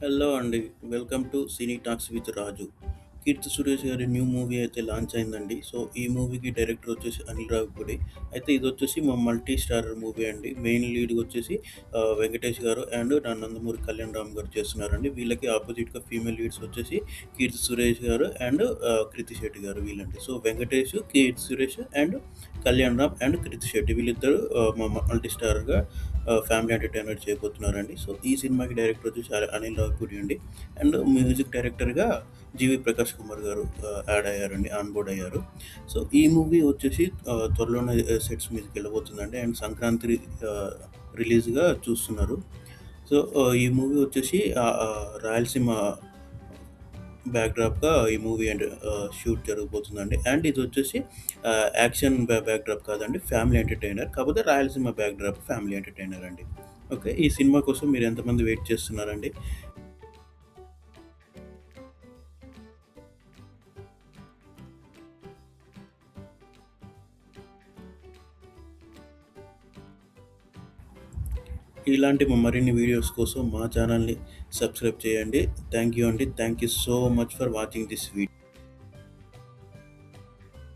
Hello అండి. Welcome to cine talks with Raju. 'Keerthy Suresh' గారి new movie అయితే లాంచ్ అయిందండి. సో, ఈ మూవీకి డైరెక్టర్ వచ్చేసి అనిల్ రావిపూడి. అయితే ఇదొచ్చేసి మల్టీ స్టారర్ మూవీ అండి. మెయిన్ లీడ్‌గా వచ్చేసి వెంకటేష్ గారు అండ్ నందమూరి కళ్యాణ్ రామ్ గారు చేస్తున్నారండి. వీళ్ళకి ఆపోజిట్‌గా ఫీమేల్ లీడ్స్ వచ్చేసి కీర్తి సురేష్ గారు అండ్ కృతి శెట్టి గారు వీళ్ళండి. So, Venkatesh, Keerthy Suresh and Kalyan Ram and Krithi Shetty వీళ్ళిద్దరూ మల్టీ స్టారర్‌గా ఫ్యామిలీ ఎంటర్‌టైనర్ చేయబోతున్నారండి. సో, ఈ సినిమాకి డైరెక్టర్ వచ్చేసి అనిల్ రావిపూడి అండి. అండ్ మ్యూజిక్ డైరెక్టర్‌గా జీవి ప్రకాష్ కుమార్ గారు యాడ్ అయ్యారండి. ఆన్ బోర్డ్ అయ్యారు. సో, ఈ మూవీ వచ్చేసి త్వరలోనే సెట్స్ మీదకెళ్ళబోతుందండి. అండ్ సంక్రాంతి రిలీజ్‌గా చూస్తున్నారు. సో, ఈ మూవీ వచ్చేసి రాయలసీమ బ్యాక్‌డ్రాప్‌గా ఈ మూవీ షూట్ జరగబోతుందండి. అండ్ ఇదొచ్చేసి యాక్షన్ బ్యాక్‌డ్రాప్ కాదండి. Family entertainer. కాకపోతే రాయలసీమ బ్యాక్‌డ్రాప్ ఫ్యామిలీ ఎంటర్‌టైనర్ అండి. ఓకే. ఈ సినిమా కోసం మీరు ఎంతమంది వెయిట్ చేస్తున్నారండి? ఇలాంటి మరిన్ని వీడియోస్ కోసం మా ఛానల్‌ని సబ్స్క్రైబ్ చేయండి. థాంక్ యూ అండి. Thank you so much for watching this video.